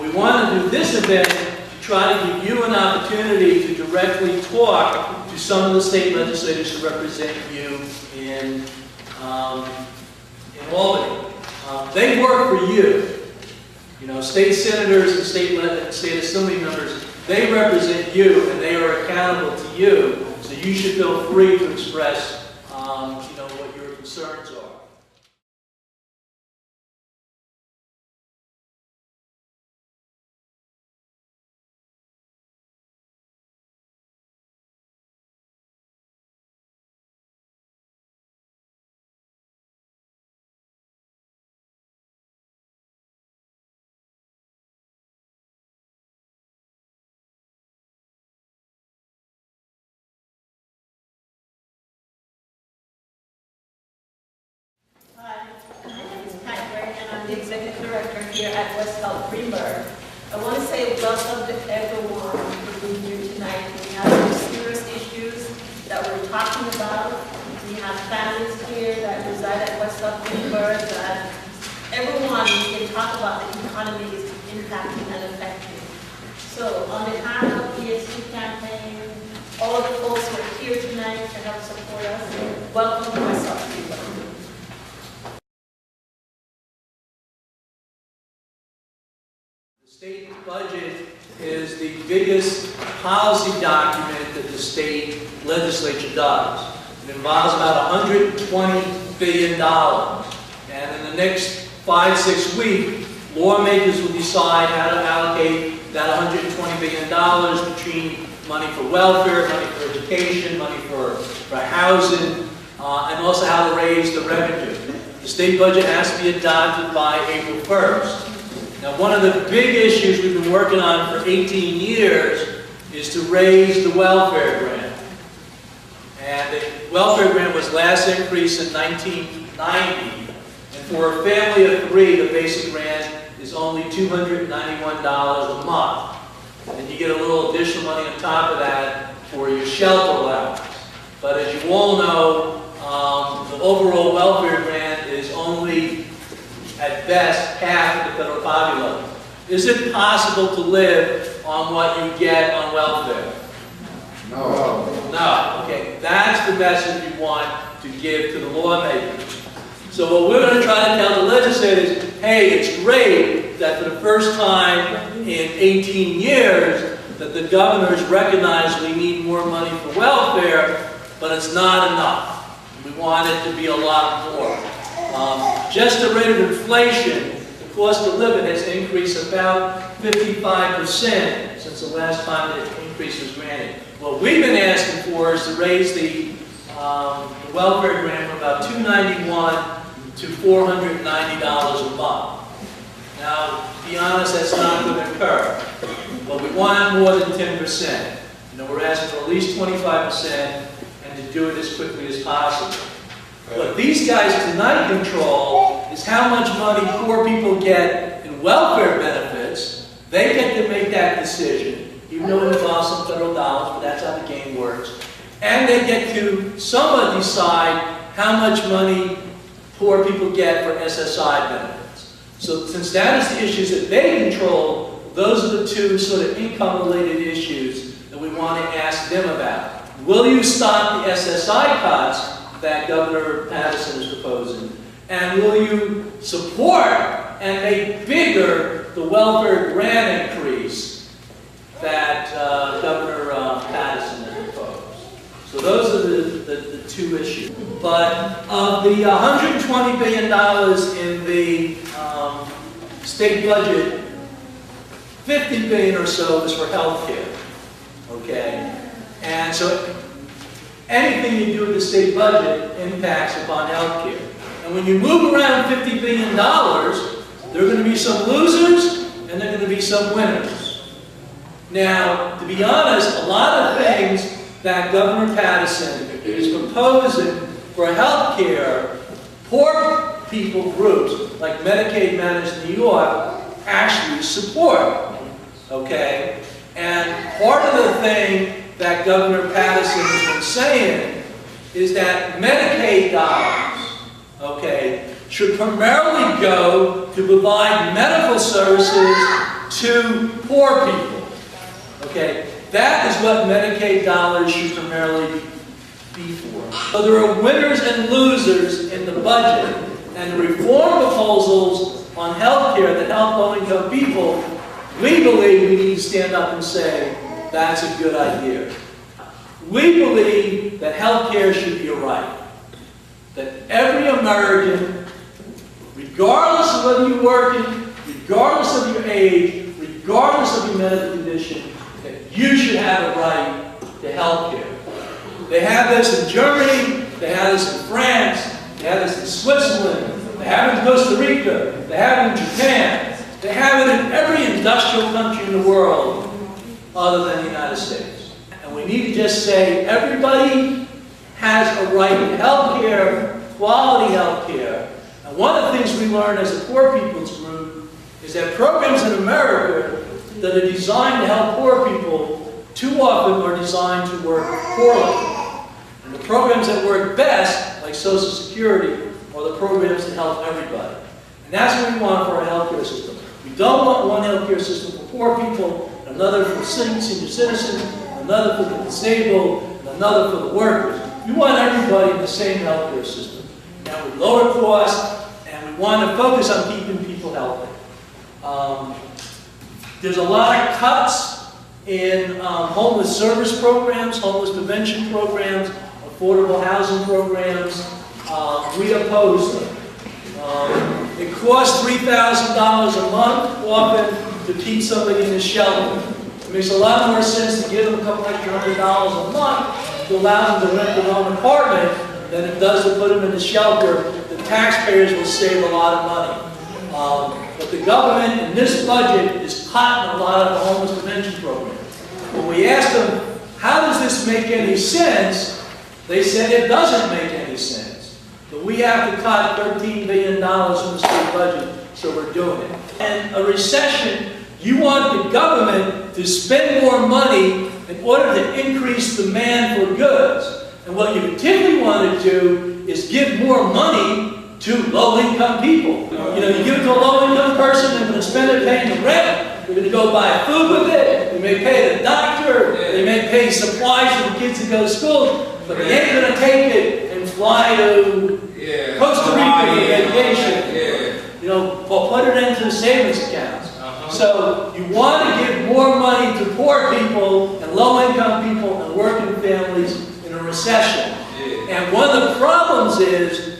we want to do this event to try to give you an opportunity to directly talk to some of the state legislators who represent you in Albany. They work for you. You know, state senators and state assembly members, they represent you and they are accountable to you. So you should feel free to express, you know, what your concerns are. Hi, my name is Vernon, and I'm the Executive Director here at WestHELP Greenburgh. I want to say welcome to everyone who is here tonight. We have some serious issues that we're talking about. We have families here that reside at WestHELP Greenburgh that everyone can talk about the economy is impacting and affecting. So on behalf of the ESG campaign, all of the folks who are here tonight to help support us, welcome to WestHELP Greenburgh. The state budget is the biggest policy document that the state legislature does. It involves about $120 billion. And in the next 5-6 weeks, lawmakers will decide how to allocate that $120 billion between money for welfare, money for education, money for housing, and also how to raise the revenue. The state budget has to be adopted by April 1st. Now, one of the big issues we've been working on for 18 years is to raise the welfare grant. And the welfare grant was last increased in 1990. And for a family of 3, the basic grant is only $291 a month. And you get a little additional money on top of that for your shelter allowance. But as you all know, the overall welfare grant is only at best half of the federal poverty level. Is it possible to live on what you get on welfare? No. No. Okay, that's the message we want to give to the lawmakers. So what we're going to try to tell the legislators, hey, it's great that for the first time in 18 years that the governors recognize we need more money for welfare, but it's not enough. We want it to be a lot more. Just the rate of inflation, the cost of living has increased about 55% since the last time the increase was granted. What we've been asking for is to raise the welfare grant from about $291 to $490 a month. Now, to be honest, that's not going to occur, but we want more than 10%. You know, we're asking for at least 25% and to do it as quickly as possible. What these guys tonight control is how much money poor people get in welfare benefits. They get to make that decision, even though it involves some federal dollars, but that's how the game works. And they get to somewhat decide how much money poor people get for SSI benefits. So since that is the issues that they control, those are the 2 sort of income-related issues that we want to ask them about. Will you stop the SSI cuts that Governor Patterson is proposing? And will you support and make bigger the welfare grant increase that Governor Patterson has proposed? So those are the 2 issues. But of the $120 billion in the state budget, $50 billion or so is for health care. Okay? And so anything you do with the state budget impacts upon health care. And when you move around $50 billion, there are going to be some losers and there are going to be some winners. Now, to be honest, a lot of things that Governor Patterson is proposing for health care, poor people groups like Medicaid Managed New York actually support. Okay? And part of the thing that Governor Patterson has been saying is that Medicaid dollars, okay, should primarily go to provide medical services to poor people. Okay? That is what Medicaid dollars should primarily be for. So there are winners and losers in the budget, and the reform proposals on health care that help low-income people, we believe we need to stand up and say, that's a good idea. We believe that health care should be a right. That every American, regardless of whether you're working, regardless of your age, regardless of your medical condition, that you should have a right to health care. They have this in Germany, they have this in France, they have this in Switzerland, they have it in Costa Rica, they have it in Japan, they have it in every industrial country in the world other than the United States. And we need to just say everybody has a right to health care, quality health care. And one of the things we learned as a poor people's group is that programs in America that are designed to help poor people too often are designed to work poorly. And the programs that work best, like Social Security, are the programs that help everybody. And that's what we want for our healthcare system. We don't want one healthcare system for poor people, another for senior citizens, another for the disabled, and another for the workers. We want everybody in the same healthcare system. Now, with lower costs, and we want to focus on keeping people healthy. There's a lot of cuts in homeless service programs, homeless prevention programs, affordable housing programs. We oppose them. It costs $3,000 a month often to keep somebody in a shelter. It makes a lot more sense to give them a couple extra $100 a month to allow them to rent their own apartment than it does to put them in a shelter. The taxpayers will save a lot of money. But the government in this budget is cutting a lot of the homeless prevention programs. When we asked them, how does this make any sense? They said it doesn't make any sense. But we have to cut $13 billion from the state budget, so we're doing it. And a recession, you want the government to spend more money in order to increase demand for goods. And what you particularly want to do is give more money to low-income people. You know, you give it to a low-income person, they're going to spend it paying the rent, they're going to go buy food with it, they may pay the doctor, they may pay supplies for the kids to go to school, but they ain't going to take it and fly to Costa Rica for vacation. You know, put it into the savings accounts. So you want to give more money to poor people and low-income people and working families in a recession. And one of the problems is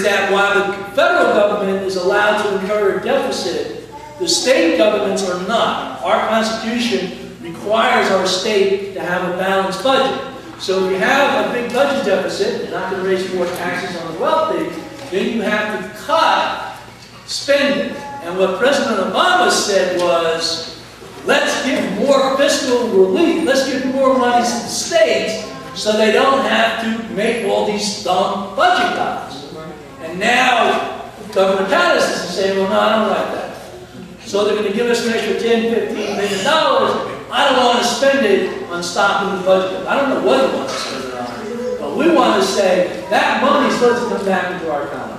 that while the federal government is allowed to incur a deficit, the state governments are not. Our Constitution requires our state to have a balanced budget. So if you have a big budget deficit, you're not going to raise more taxes on the wealthy, then you have to cut spending. And what President Obama said was, let's give more fiscal relief, let's give more money to the states so they don't have to make all these dumb budget cuts. And now, Governor Tenants is saying, well, no, I don't like that. So they're going to give us an extra $10, $15 million. I don't want to spend it on stopping the budget. I don't know what he wants to spend it on. But we want to say that money is supposed to come back into our economy.